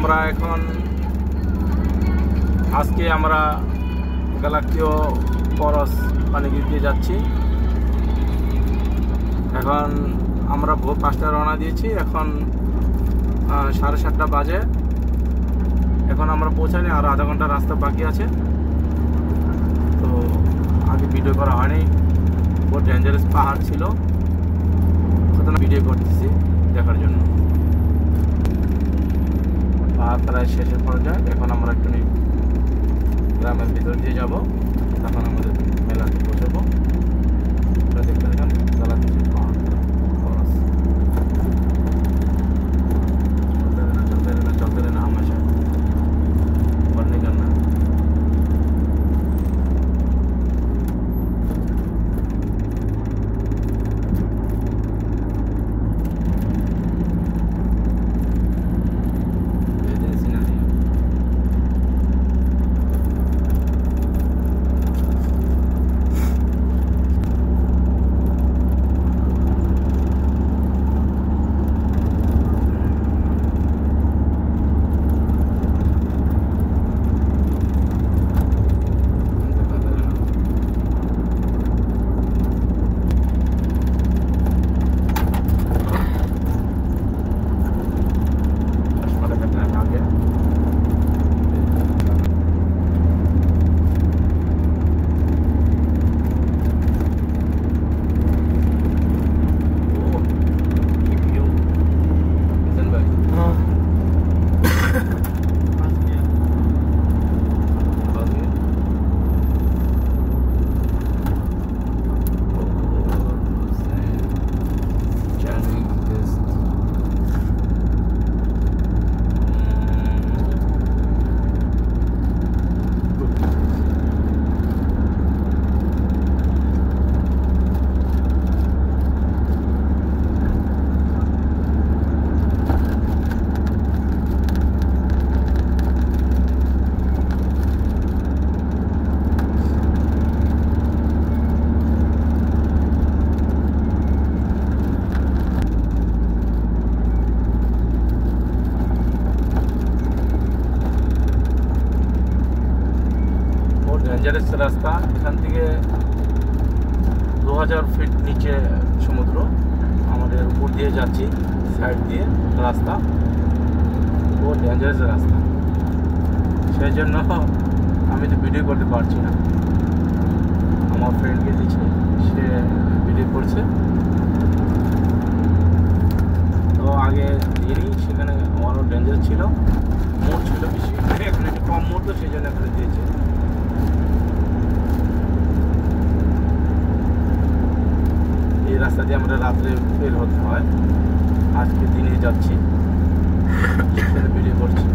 আমরা এখন আজকে আমরা গ্যালাক্সিও পরশ পানিগিরি দিয়ে যাচ্ছি। এখন আমরা ভোর 5টায় রওনা দিয়েছি, এখন 7:30 বাজে। এখন আমরা পৌঁছানি, আর আধা ঘন্টা রাস্তা বাকি আছে। তো আগে ভিডিও করা হয়নি, বহুত ডেঞ্জারাস পাহাড় ছিল, কতটা ভিডিও করতেছি দেখার জন্য। পাহাড় প্রায় শেষের পর্যায়ে। এখন আমরা একটু গ্রামের ভিতর দিয়ে যাব, তখন আমাদের মেলাতে পৌঁছাবো। দেখতে দেখেন গ্যালাক্সি পাহাড় चलते रहना हमेशा, बंद नहीं करना। ডেঞ্জারাস রাস্তা। এখান থেকে 2000 ফিট নিচে সমুদ্র, আমাদের উপর দিয়ে যাচ্ছি, সাইড দিয়ে রাস্তা, বহুত ডেঞ্জারাস রাস্তা। সেই জন্য আমি তো ভিডিও করতে পারছি না। আমার ফ্রেন্ডকে দিচ্ছি, সে ভিডিও করছে। তো আগে দিইনি, সেখানে আমারও ডেঞ্জার ছিল, মোড় ছিল বেশি, এখন একটু কম মোড়, তো সেই জন্য এখানে দিয়েছে। এই রাস্তা দিয়ে আমরা রাত্রে বের হতে হয়। আজকে দিনে যাচ্ছি, ভিডিও করছি।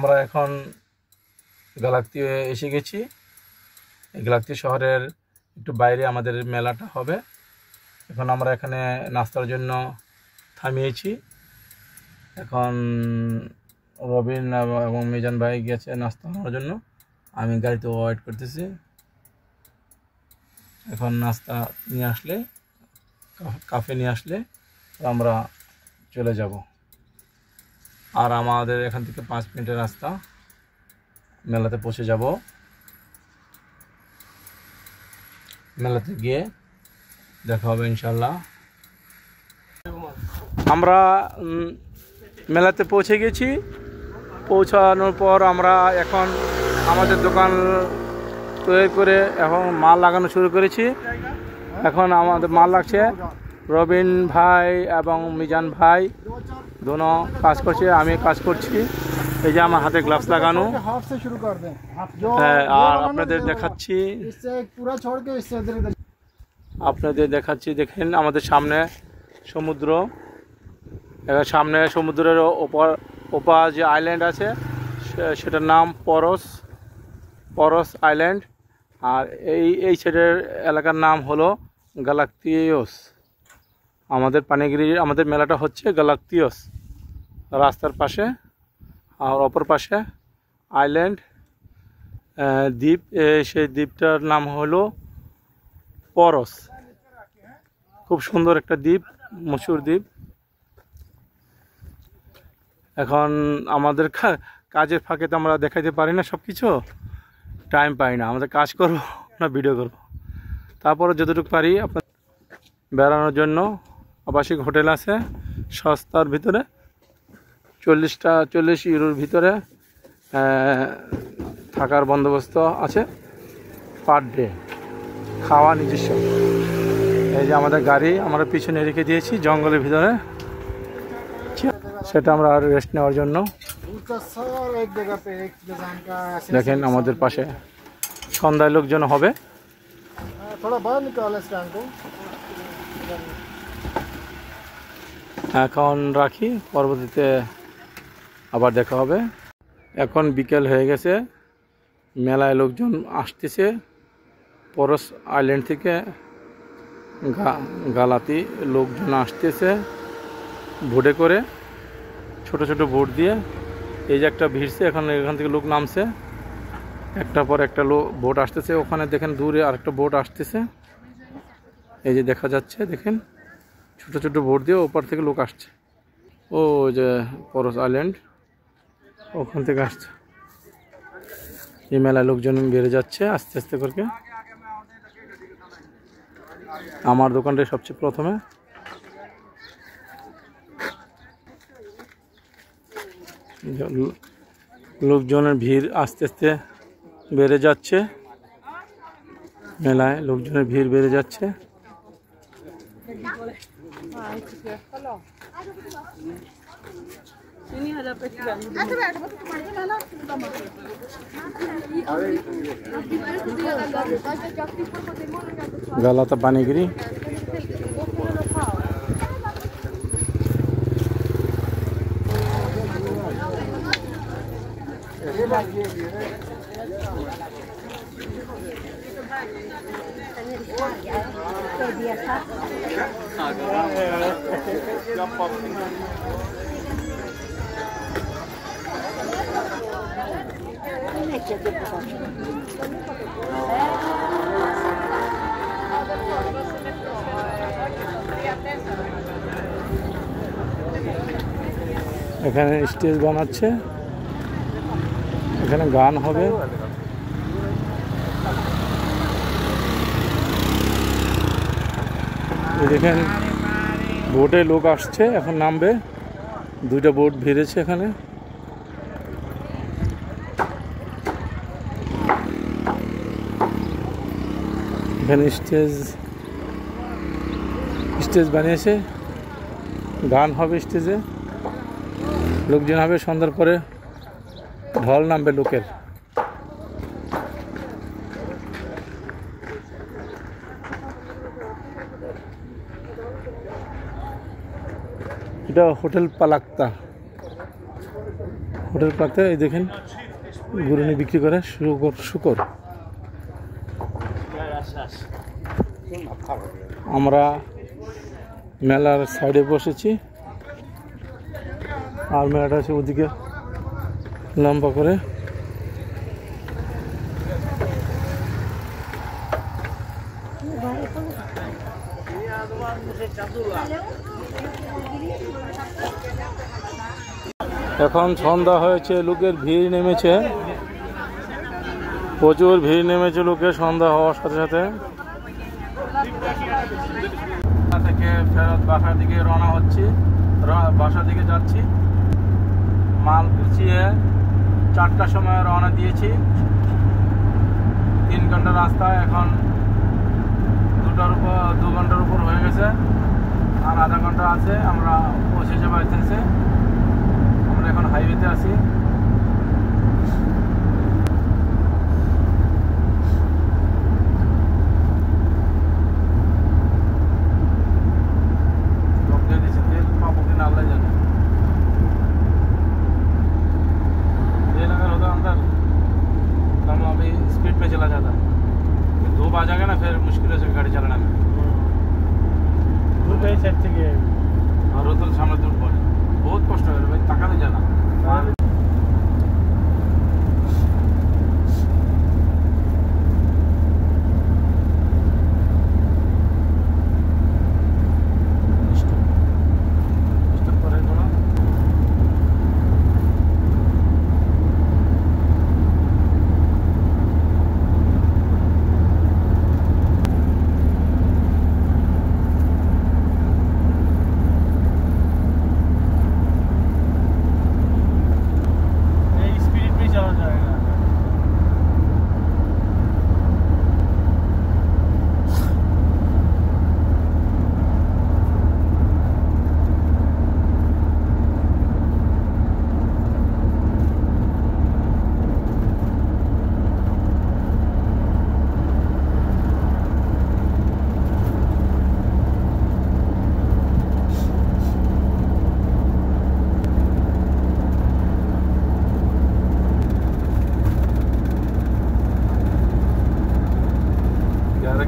আমরা এখন গালাক্তি এসে গেছি। এই গালাক্তি শহরের একটু বাইরে আমাদের মেলাটা হবে। এখন আমরা এখানে নাস্তার জন্য থামিয়েছি। এখন রবিন এবং মিজান ভাই গেছে নাস্তা নেওয়ার জন্য, আমি গাড়িতে ওয়েট করতেছি। এখন নাস্তা নিয়ে আসলে, কাফে নিয়ে আসলে আমরা চলে যাব। আর আমাদের এখান থেকে 5 মিনিটের রাস্তা, মেলাতে পৌঁছে যাব। মেলাতে গিয়ে দেখা হবে ইনশাল্লাহ। আমরা মেলাতে পৌঁছে গেছি। পৌঁছানোর পর আমরা এখন আমাদের দোকান তৈরি করে এখন মাল লাগানো শুরু করেছি। এখন আমাদের মাল লাগছে। রবিন ভাই এবং মিজান ভাই দোনো কাজ করছে, আমি কাজ করছি। এই যে আমার হাতে গ্লাভস লাগানো। আর আপনাদের দেখাচ্ছি, দেখেন আমাদের সামনে সমুদ্র। সামনে সমুদ্রের ওপার যে আইল্যান্ড আছে সেটার নাম পরস আইল্যান্ড। আর এই সাইডের এলাকার নাম হলো গালাক্তিওস। আমাদের পানিগিরি, আমাদের মেলাটা হচ্ছে গালাক্তিওস রাস্তার পাশে। আর অপর পাশে আইল্যান্ড দ্বীপ, সেই দ্বীপটার নাম হলো পরস। খুব সুন্দর একটা দ্বীপ, মশহুর দ্বীপ। এখন আমাদের কাজের ফাঁকে তো আমরা দেখাইতে পারি না সব কিছু, টাইম পাই না। আমাদের কাজ করব না ভিডিও করব। তারপরে যতটুকু পারি আপনার বেড়ানোর জন্য আবাসিক হোটেল আছে সস্তার ভিতরে, 40 ইউরোর ভিতরে থাকার বন্দোবস্ত আছে পার ডে, খাওয়া নিজস্ব। এই যে আমাদের গাড়ি আমরা পিছনে রেখে দিয়েছি জঙ্গলের ভিতরে, সেটা আমরা আর রেস্ট নেওয়ার জন্য। দেখেন আমাদের পাশে সন্ধ্যায় লোকজন হবে। এখন রাখি, পরবর্তীতে আবার দেখা হবে। এখন বিকেল হয়ে গেছে, মেলায় লোকজন আসতেছে পরস আইল্যান্ড থেকে। গালাতি লোকজন আসতেছে বোটে করে, ছোট ছোট বোট দিয়ে। এই যে একটা ভিড়ছে, এখান থেকে লোক নামছে, একটা পর একটা বোট আসতেছে। ওখানে দেখেন দূরে আরেকটা বোট আসতেছে, এই যে দেখা যাচ্ছে। দেখেন ছোট ছোট বোট দিয়ে ওপার থেকে লোক আসছে। ও যে পরস আইল্যান্ড, ওখান থেকে আসছে। এই মেলায় লোকজন বেড়ে যাচ্ছে আস্তে আস্তে করে। আমার দোকানটা সবচেয়ে প্রথমে। লোকজনের ভিড় আস্তে আস্তে বেড়ে যাচ্ছে, মেলায় লোকজনের ভিড় বেড়ে যাচ্ছে। গালাতা পানিগিরি। এখানে স্টেজ বানাচ্ছে, এখানে গান হবে। দেখেন বোটে লোক আসছে, এখন নামবে। 2টা বোট ভিড়েছে এখানে। এখানে স্টেজ বানিয়েছে, গান হবে স্টেজে, লোকজন হবে। সন্ধ্যার পরে ঢল নামবে লোকের। এটা হোটেল পালাক্তা, হোটেল পার্কতে এই দেখেন গুরুনি বিক্রি করে শুকর। আমরা মেলার সাইডে বসেছি আর মেলাটা আছে ওদিকে লম্বা করে। এখন সন্ধ্যা হয়েছে, লোকের ভিড় নেমেছে, প্রচুর ভিড় নেমেছে লোকের সন্ধ্যা হওয়ার সাথে সাথে। থেকে ফেরত বাসার দিকে রওনা হচ্ছি, বাসার দিকে যাচ্ছি। মাল গুছিয়ে 4টার সময় রওনা দিয়েছি, 3 ঘন্টা রাস্তা, এখন 2 ঘন্টার উপর হয়ে গেছে, আর আধা ঘন্টা আছে আমরা পৌঁছে যাবো এসেন্সে। আমরা এখন হাইওয়েতে আছি। स्पीड में चला जाता, धूप आ जाएगा ना फिर मुश्किल से गाड़ी चलाना में। धूप साइड থেকে আর রোদ সামনে ধূপ পড়ে, বহুত কষ্ট হয় ভাই, তাকাতে যায় না।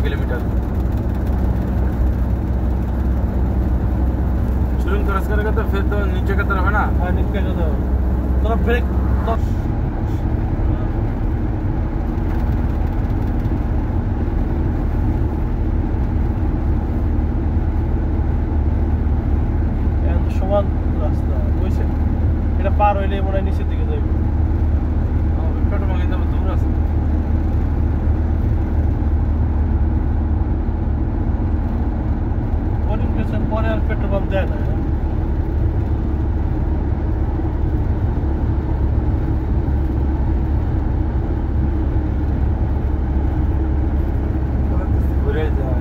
किलोमीटर शुरू क्रॉस करेगा तो फिर तो नीचे की तरफ है ना, नीचे की तरफ ब्रेक तो সমান রাস্তা বুঝছেন, এটা পার হইলে মনে হয় নিচের দিকে যাইবে। পেট্রোল পাম্প কিন্তু দূর আছে। পরে আর পেট্রোল পাম্প দেয় না। ঘুরে যায়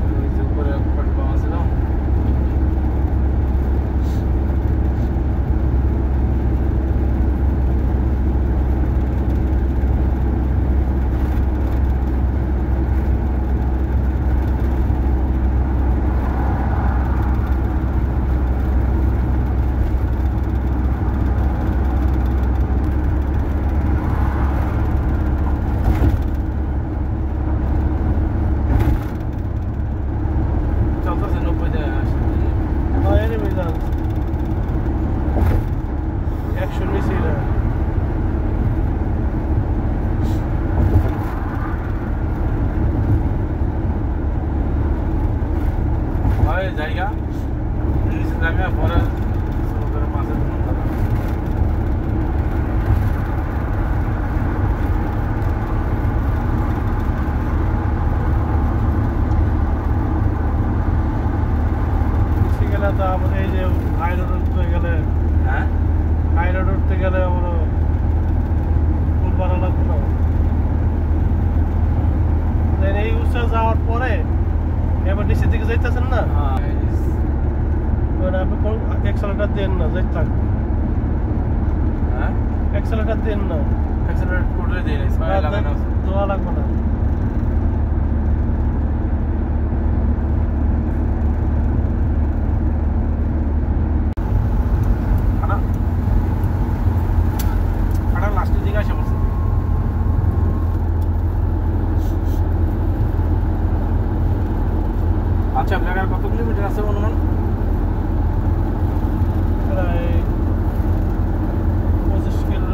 উপরে পেট্রোল পাম্প আছে না। जाएगा परे पासे গেলে তো আমাদের এই যে হাই রোড উঠতে গেলে, হ্যাঁ হাই রোড উঠতে গেলে আমরা ফুল পাড়া লাগবে না। এই উৎসা যাওয়ার পরে এবার নিচের দিকে যাইতেছেন না, আপনি কোন এক্সেলেটার দেন না, যাইতে থাকবে। হ্যাঁ এক্সেলেটার দেন না, এক্সেলেটার করে দেন, দোয়া লাগবে না। আচ্ছা আপনার আর কত কিলোমিটার আছে অনুমান? প্রায় 25 কিলো